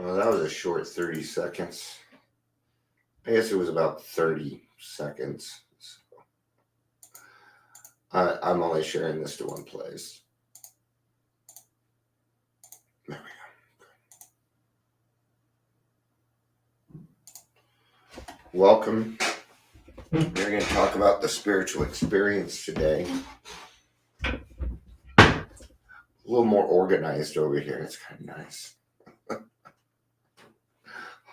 Well, that was a short 30 seconds. I guess it was about 30 seconds. So I'm only sharing this to one place. There we go. Welcome. We're going to talk about the spiritual experience today. A little more organized over here. It's kind of nice.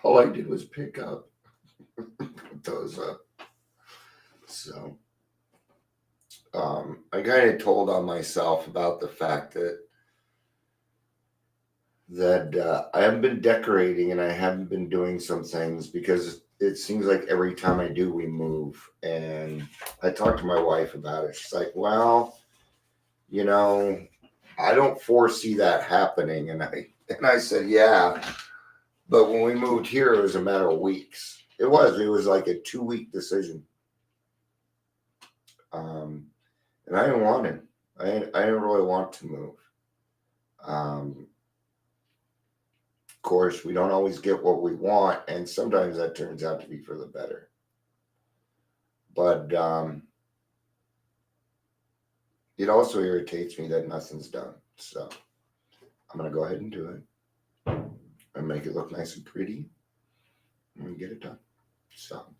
All I did was pick up, put those up. So I kind of told on myself about the fact that I haven't been decorating and I haven't been doing some things because it seems like every time I do, we move. And I talked to my wife about it. She's like, well, I don't foresee that happening. And I said, yeah. But when we moved here, it was a matter of weeks. It was like a 2-week decision. And I didn't want it. I didn't really want to move. Of course, we don't always get what we want, and sometimes that turns out to be for the better. But it also irritates me that nothing's done. So I'm going to go ahead and do it and make it look nice and pretty and get it done. So,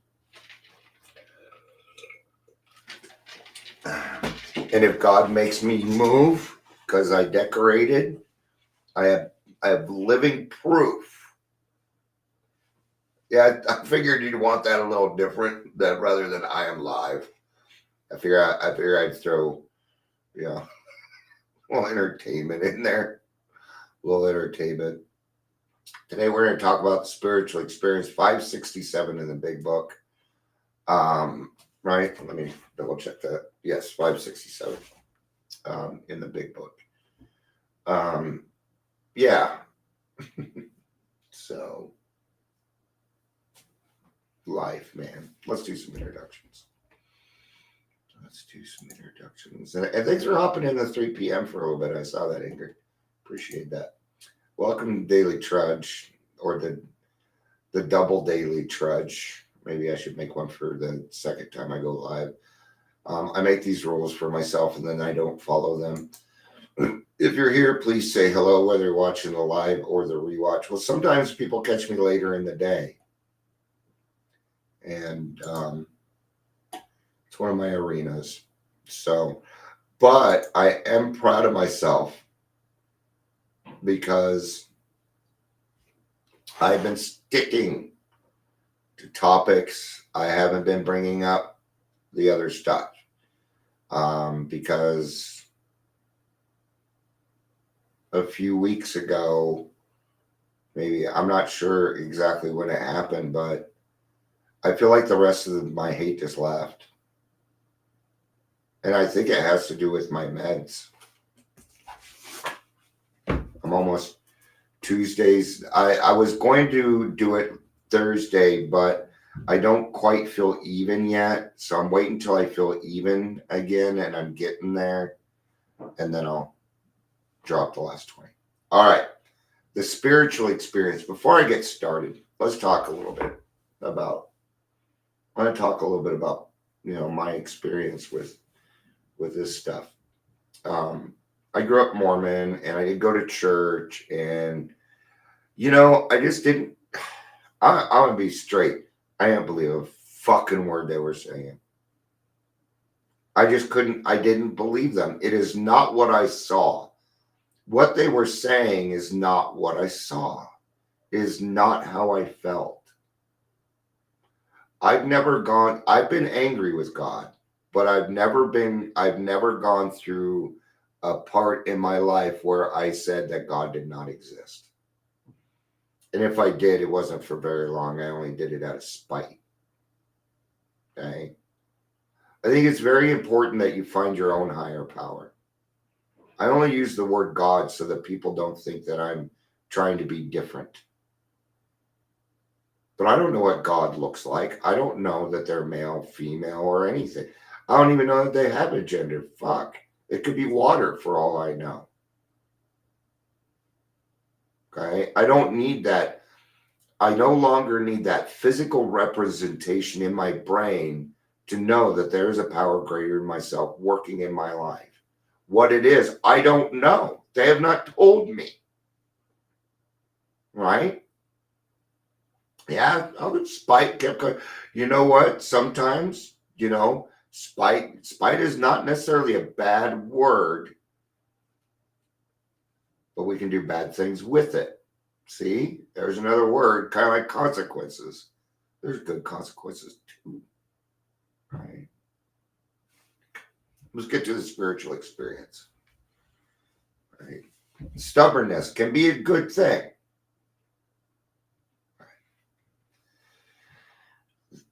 and if God makes me move because I decorated, I have living proof. Yeah, I figured you'd want that a little different, that rather than I am live. I figure I'd throw, a little entertainment in there. A little entertainment. Today we're going to talk about the spiritual experience, 567 in the big book. Right? Let me double check that. Yes, 567 in the big book. Yeah. So, life, man. Let's do some introductions. And thanks for hopping in the 3 p.m. for a little bit. I saw that, Ingrid. Appreciate that. Welcome to Daily Trudge, or the double Daily Trudge. Maybe I should make one for the second time I go live. I make these rules for myself and then I don't follow them. If you're here, please say hello, whether you're watching the live or the rewatch. Well, sometimes people catch me later in the day. And it's one of my arenas. So, but I am proud of myself because I've been sticking to topics. I haven't been bringing up the other stuff because a few weeks ago, maybe, I'm not sure exactly when it happened, but I feel like the rest of my hate just left. And I think it has to do with my meds. I'm almost Tuesdays. I was going to do it Thursday, but I don't quite feel even yet. So I'm waiting until I feel even again and I'm getting there. And then I'll drop the last 20. All right. The spiritual experience. Before I get started, let's talk a little bit about, I want to talk a little bit about, my experience with this stuff. I grew up Mormon and I did go to church and, I just didn't, I'm going to be straight. I didn't believe a fucking word they were saying. I didn't believe them. It is not what I saw. What they were saying is not what I saw. It is not how I felt. I've been angry with God, but I've never gone through a part in my life where I said that God did not exist. And if I did, it wasn't for very long. I only did it out of spite. Okay? I think it's very important that you find your own higher power. I only use the word God so that people don't think that I'm trying to be different. But I don't know what God looks like. I don't know that they're male, female, or anything. I don't even know that they have a gender. Fuck. It could be water for all I know. Okay? I don't need that I no longer need that physical representation in my brain to know that there is a power greater than myself working in my life. What it is, I don't know. They have not told me. Right? Yeah, spite kept going. You know what? Sometimes, spite is not necessarily a bad word, but we can do bad things with it. See, there's another word, kind of like consequences. There's good consequences too. Right? Let's get to the spiritual experience. Right? Stubbornness can be a good thing.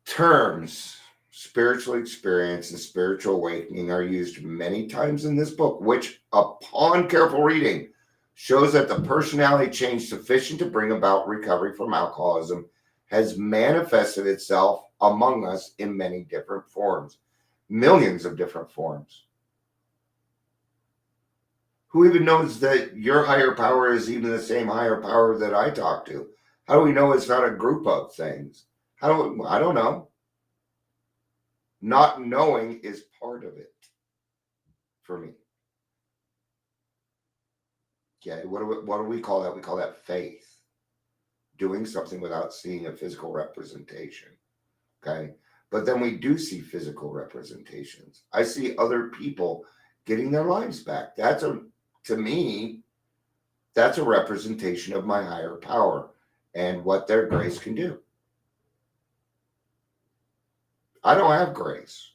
Terms spiritual experience and spiritual awakening are used many times in this book, which, upon careful reading, shows that the personality change sufficient to bring about recovery from alcoholism has manifested itself among us in many different forms, millions of different forms. Who even knows that your higher power is even the same higher power that I talk to? How do we know it's not a group of things? I don't know. Not knowing is part of it for me. Okay, what do we call that? We call that faith. Doing something without seeing a physical representation. Okay, but then we do see physical representations. I see other people getting their lives back. To me, that's a representation of my higher power and what their grace can do. I don't have grace.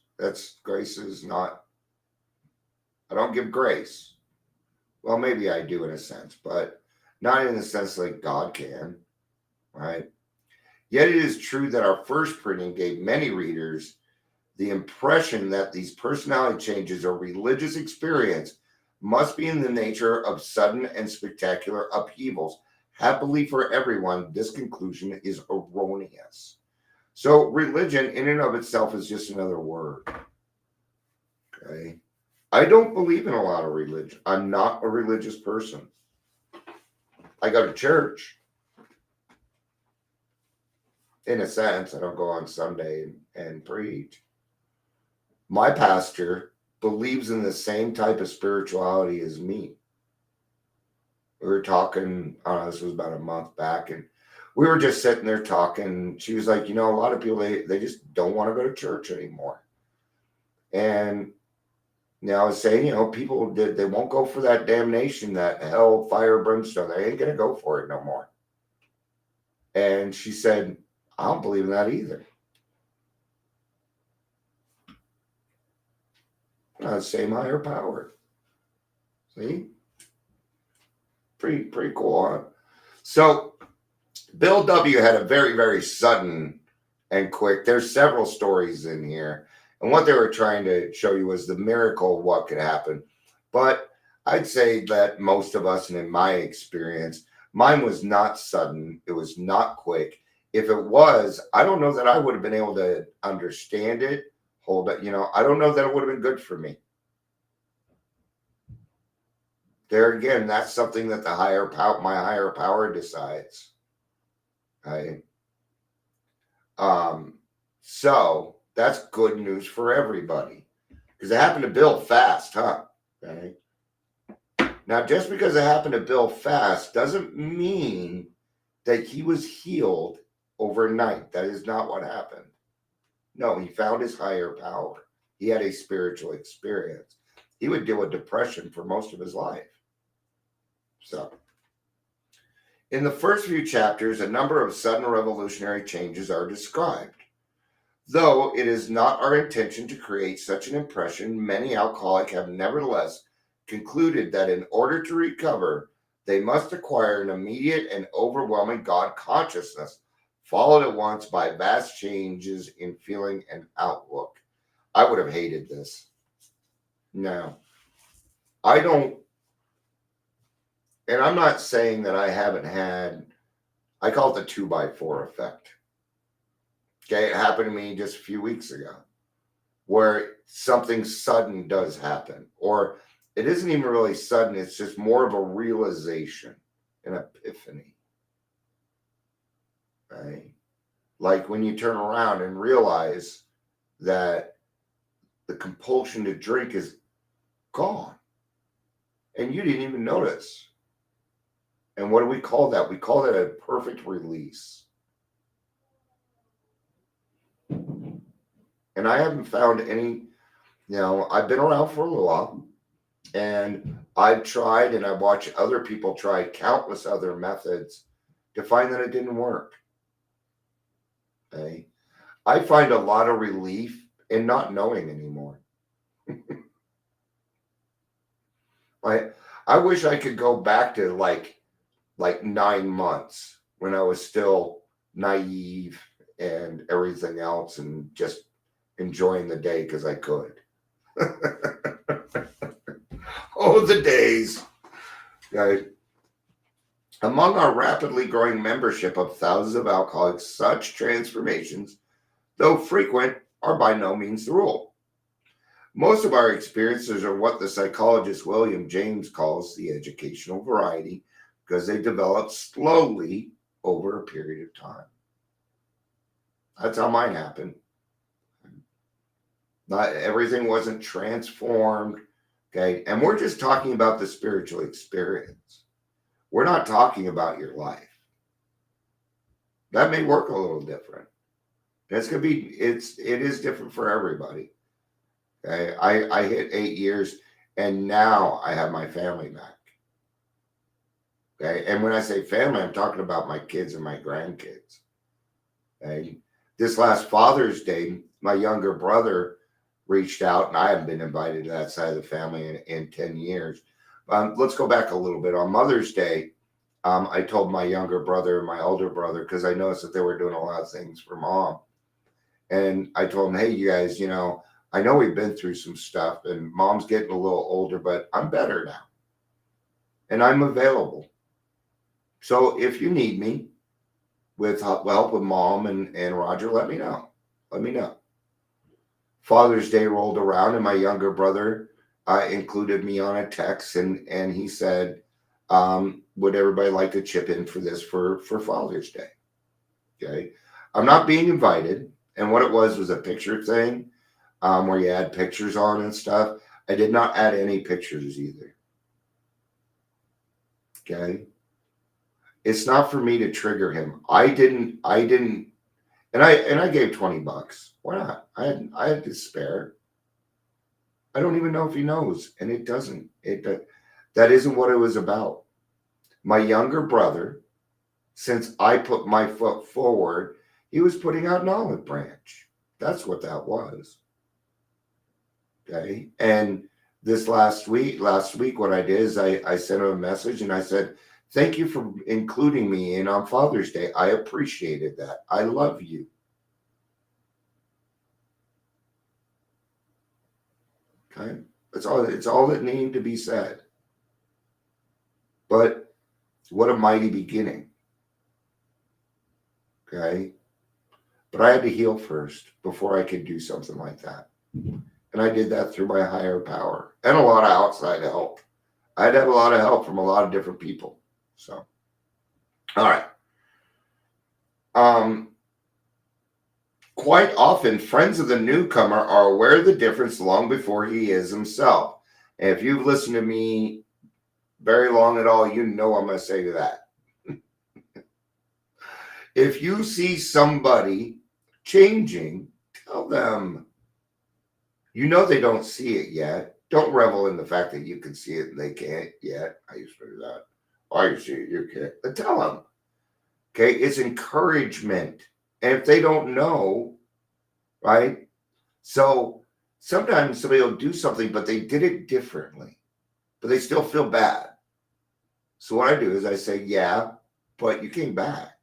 Grace is not, I don't give grace. Well, maybe I do in a sense, but not in the sense like God can, right? Yet it is true that our first printing gave many readers the impression that these personality changes or religious experience must be in the nature of sudden and spectacular upheavals. Happily for everyone, this conclusion is erroneous. So religion in and of itself is just another word. Okay. I don't believe in a lot of religion. I'm not a religious person. I go to church. In a sense, I don't go on Sunday and preach. My pastor believes in the same type of spirituality as me. We were talking, this was about a month back, and we were just sitting there talking. She was like, a lot of people, they just don't want to go to church anymore. And I was saying, people, they won't go for that damnation, that hell, fire, brimstone. They ain't going to go for it no more. And she said, I don't believe in that either. Same higher power. See? Pretty cool, huh? So Bill W. had a very, very sudden and quick. There's several stories in here. And what they were trying to show you was the miracle of what could happen. But I'd say that most of us, and in my experience, mine was not sudden. It was not quick. If it was, I don't know that I would have been able to understand it, hold it. I don't know that it would have been good for me. There again, that's something that my higher power decides. Right? So that's good news for everybody, because it happened to Bill fast, huh? Okay. Now, just because it happened to Bill fast doesn't mean that he was healed overnight. That is not what happened. No, he found his higher power. He had a spiritual experience. He would deal with depression for most of his life. So, in the first few chapters, a number of sudden revolutionary changes are described. Though it is not our intention to create such an impression, many alcoholics have nevertheless concluded that in order to recover, they must acquire an immediate and overwhelming God consciousness, followed at once by vast changes in feeling and outlook. I would have hated this. No, I don't. And I'm not saying that I haven't had, I call it the 2x4 effect. Okay, it happened to me just a few weeks ago, where something sudden does happen. Or it isn't even really sudden, it's just more of a realization, an epiphany. right? Like when you turn around and realize that the compulsion to drink is gone and you didn't even notice. And what do we call that? We call that a perfect release. And I haven't found any, I've been around for a little while and I've tried and I've watched other people try countless other methods to find that it didn't work. Okay? I find a lot of relief in not knowing anymore. I wish I could go back to like 9 months when I was still naive and everything else and just enjoying the day because I could. Oh, the days. Okay. Among our rapidly growing membership of thousands of alcoholics, such transformations, though frequent, are by no means the rule. Most of our experiences are what the psychologist William James calls the educational variety because they develop slowly over a period of time. That's how mine happened. Not everything wasn't transformed. Okay. And we're just talking about the spiritual experience. We're not talking about your life. That may work a little different. It is different for everybody. Okay. I hit 8 years and now I have my family back. Okay. And when I say family, I'm talking about my kids and my grandkids. Okay. This last Father's Day, my younger brother reached out, and I haven't been invited to that side of the family in 10 years. Let's go back a little bit. On Mother's Day, I told my younger brother and my older brother, because I noticed that they were doing a lot of things for Mom. And I told them, hey, you guys, I know we've been through some stuff, and Mom's getting a little older, but I'm better now. And I'm available. So if you need me with help with Mom and Roger, let me know. Let me know. Father's Day rolled around and my younger brother included me on a text and he said, would everybody like to chip in for this for Father's Day? Okay. I'm not being invited. And what it was a picture thing where you add pictures on and stuff. I did not add any pictures either. Okay. It's not for me to trigger him. I didn't and I gave $20. Why not? I had to spare. I don't even know if he knows, and it doesn't. That isn't what it was about. My younger brother, since I put my foot forward, he was putting out an olive branch. That's what that was. Okay, and this last week, what I did is I sent him a message and I said, thank you for including me in on Father's Day. I appreciated that. I love you. Okay. It's all that needed to be said. But what a mighty beginning. Okay. But I had to heal first before I could do something like that. And I did that through my higher power and a lot of outside help. I had to have a lot of help from a lot of different people. So, all right. Quite often, friends of the newcomer are aware of the difference long before he is himself. And if you've listened to me very long at all, you know I'm going to say to that. If you see somebody changing, tell them. You know they don't see it yet. Don't revel in the fact that you can see it and they can't yet. I used to do that. Oh, you see it, you can't. But tell them. Okay, it's encouragement. And if they don't know, right? So sometimes somebody will do something, but they did it differently, but they still feel bad. So what I do is I say, yeah, but you came back.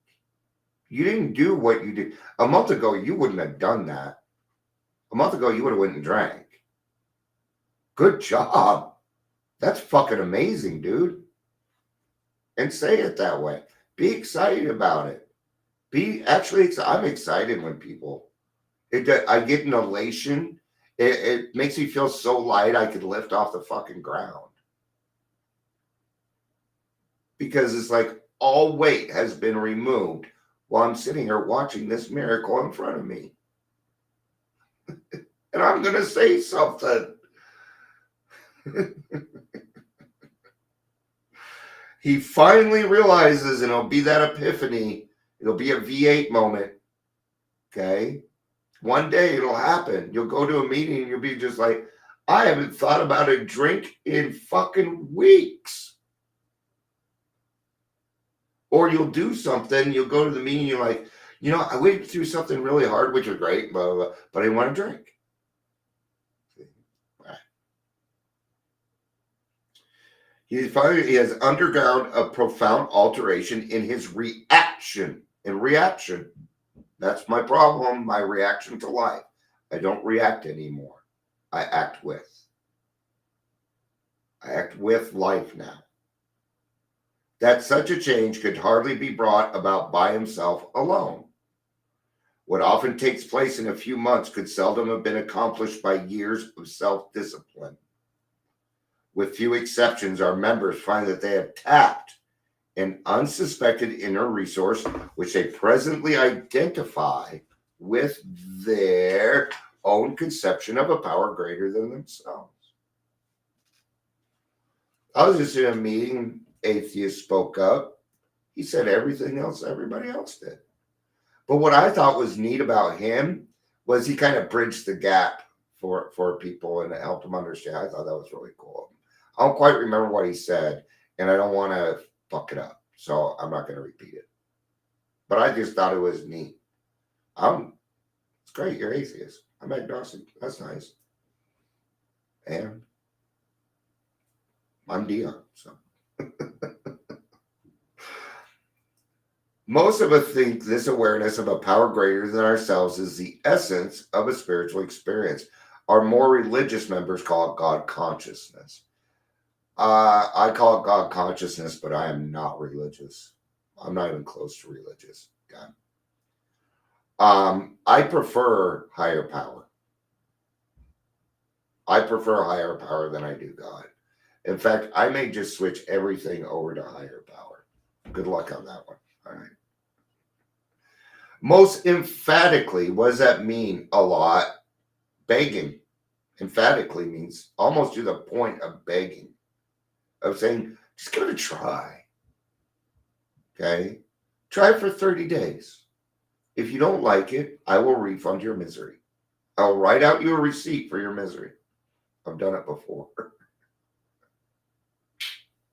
You didn't do what you did. A month ago, you wouldn't have done that. A month ago, you would have went and drank. Good job. That's fucking amazing, dude. And say it that way. Be excited about it. I'm excited when people, I get an elation. It makes me feel so light I could lift off the fucking ground. Because it's like all weight has been removed. while I'm sitting here watching this miracle in front of me. And I'm going to say something. He finally realizes, and it'll be that epiphany. It'll be a V8 moment. Okay. One day it'll happen. You'll go to a meeting and you'll be just like, I haven't thought about a drink in fucking weeks. Or you'll do something, you'll go to the meeting, you're like, I went through something really hard, which was great, blah, blah, blah, but I didn't want to drink. He has undergone a profound alteration in his reaction. That's my problem, my reaction to life. I don't react anymore. I act with. I act with life now. That such a change could hardly be brought about by himself alone. What often takes place in a few months could seldom have been accomplished by years of self-discipline. With few exceptions, our members find that they have tapped an unsuspected inner resource which they presently identify with their own conception of a power greater than themselves. I was just in a meeting, atheist spoke up. He said everything else everybody else did. But what I thought was neat about him was he kind of bridged the gap for people and helped them understand. I thought that was really cool. I don't quite remember what he said, and I don't want to fuck it up, so I'm not going to repeat it. But I just thought it was neat. It's great, you're atheist. I'm agnostic. That's nice. And I'm Dion, so. Most of us think this awareness of a power greater than ourselves is the essence of a spiritual experience. Our more religious members call it God consciousness. I call it God consciousness, but I am not religious. I'm not even close to religious. I prefer higher power. I prefer higher power than I do God. In fact, I may just switch everything over to higher power. Good luck on that one. All right. Most emphatically, what does that mean? A lot. Begging. Emphatically means almost to the point of begging. Of saying, just give it a try. Okay? Try it for 30 days. If you don't like it, I will refund your misery. I'll write out you a receipt for your misery. I've done it before.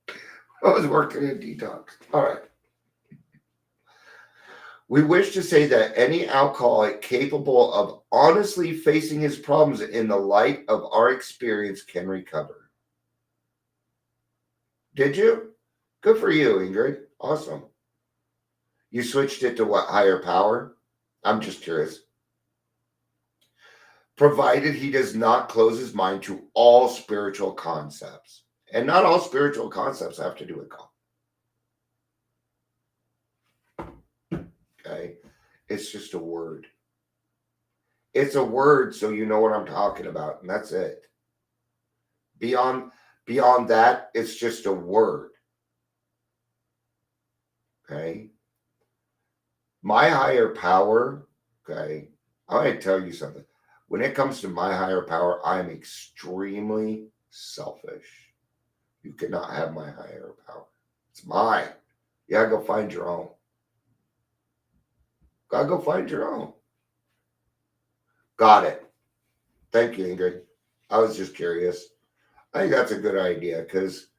I was working in detox. All right. We wish to say that any alcoholic capable of honestly facing his problems in the light of our experience can recover. Did you? Good for you, Ingrid. Awesome. You switched it to what? Higher power? I'm just curious. Provided he does not close his mind to all spiritual concepts. And not all spiritual concepts have to do with God. Okay? It's just a word. It's a word, so you know what I'm talking about, and that's it. Beyond that, it's just a word. Okay? My higher power, okay, I'm going to tell you something. When it comes to my higher power, I'm extremely selfish. You cannot have my higher power. It's mine. You gotta go find your own. Gotta go find your own. Got it. Thank you, Ingrid. I was just curious. I think that's a good idea because,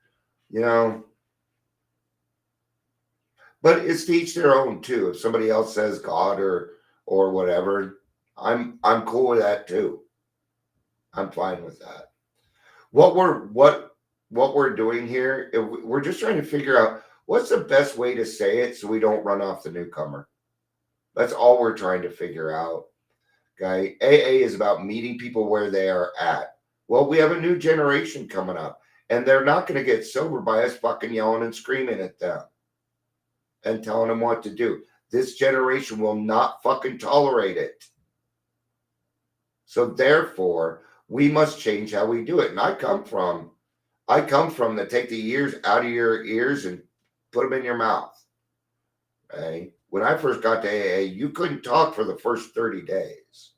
but it's to each their own too. If somebody else says God or whatever, I'm cool with that too. I'm fine with that. What we're doing here, we're just trying to figure out what's the best way to say it so we don't run off the newcomer. That's all we're trying to figure out. Okay. AA is about meeting people where they are at. Well, we have a new generation coming up, and they're not going to get sober by us fucking yelling and screaming at them and telling them what to do. This generation will not fucking tolerate it. So therefore, we must change how we do it. And I come from the take the ears out of your ears and put them in your mouth. Okay? when I first got to AA, you couldn't talk for the first 30 days.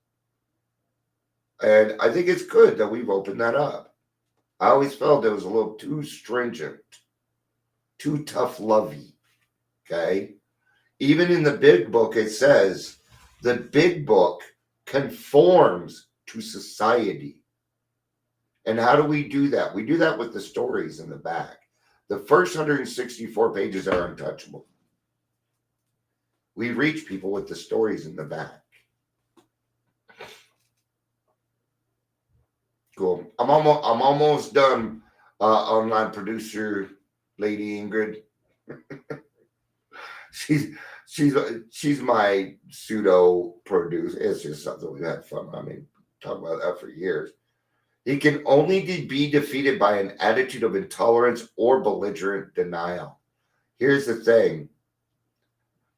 And I think it's good that we've opened that up. I always felt it was a little too stringent, too tough lovey. Okay. Even in the big book, it says the big book conforms to society. And how do we do that? We do that with the stories in the back. The first 164 pages are untouchable. We reach people with the stories in the back. Cool. I'm almost done, online producer Lady Ingrid. she's my pseudo producer. It's just something we've had fun. I mean, talk about that for years. He can only be defeated by an attitude of intolerance or belligerent denial. Here's the thing.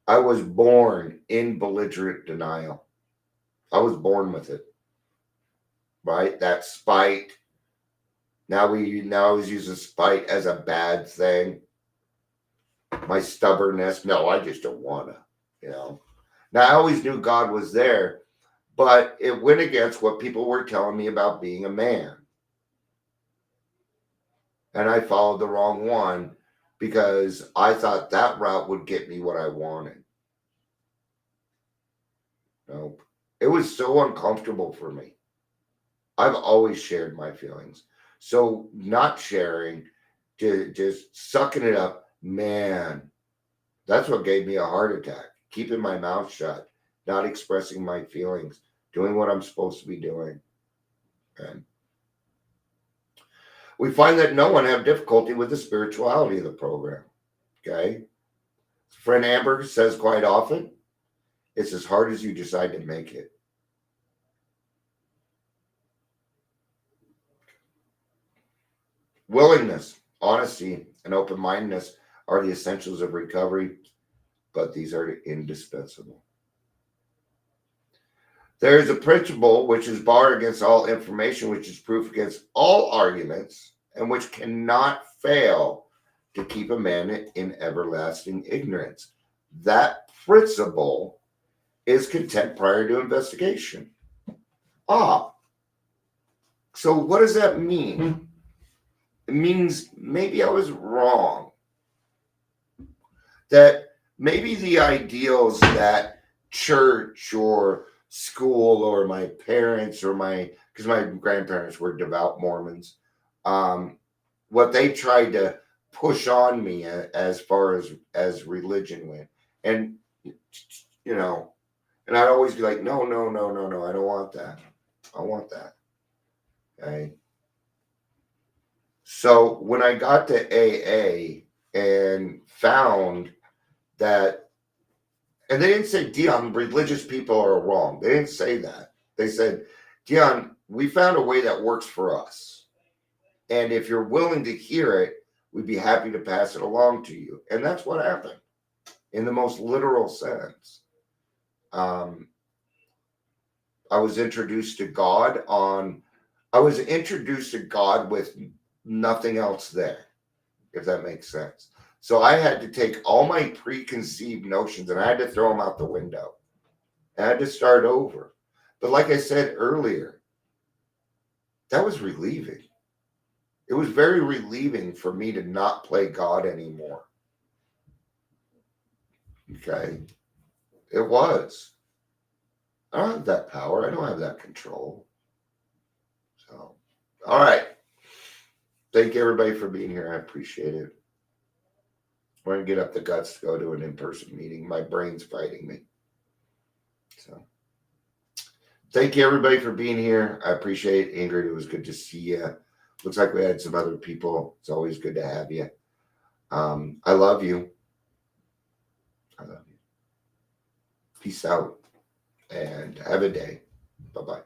I was born in belligerent denial. I was born with it. Right? That spite. Now I was using spite as a bad thing. My stubbornness. No, I just don't wanna, Now I always knew God was there, but it went against what people were telling me about being a man. And I followed the wrong one because I thought that route would get me what I wanted. Nope. It was so uncomfortable for me. I've always shared my feelings. So not sharing, just sucking it up, man, that's what gave me a heart attack. Keeping my mouth shut, not expressing my feelings, doing what I'm supposed to be doing. And we find that no one have difficulty with the spirituality of the program. Okay. Friend Amber says quite often, it's as hard as you decide to make it. Willingness, honesty, and open-mindedness are the essentials of recovery, but these are indispensable. There is a principle which is bar against all information, which is proof against all arguments, and which cannot fail to keep a man in everlasting ignorance. That principle is content prior to investigation. So what does that mean? It means maybe I was wrong. That maybe the ideals that church or school or my parents or because my grandparents were devout Mormons, what they tried to push on me as far as religion went. And, and I'd always be like, no, I don't want that. I want that. Okay. So when I got to AA and found that, and they didn't say, Dion, religious people are wrong. They didn't say that. They said, Dion, we found a way that works for us. And if you're willing to hear it, we'd be happy to pass it along to you. And that's what happened in the most literal sense. I was introduced to God with nothing else there, if that makes sense. So I had to take all my preconceived notions and I had to throw them out the window. I had to start over. But like I said earlier, that was relieving. It was very relieving for me to not play God anymore. Okay. It was. I don't have that power. I don't have that control. So, all right. Thank you, everybody, for being here. I appreciate it. I'm going to get up the guts to go to an in-person meeting. My brain's fighting me. So, thank you, everybody, for being here. I appreciate it. Ingrid, it was good to see you. Looks like we had some other people. It's always good to have you. I love you. I love you. Peace out and have a day. Bye-bye.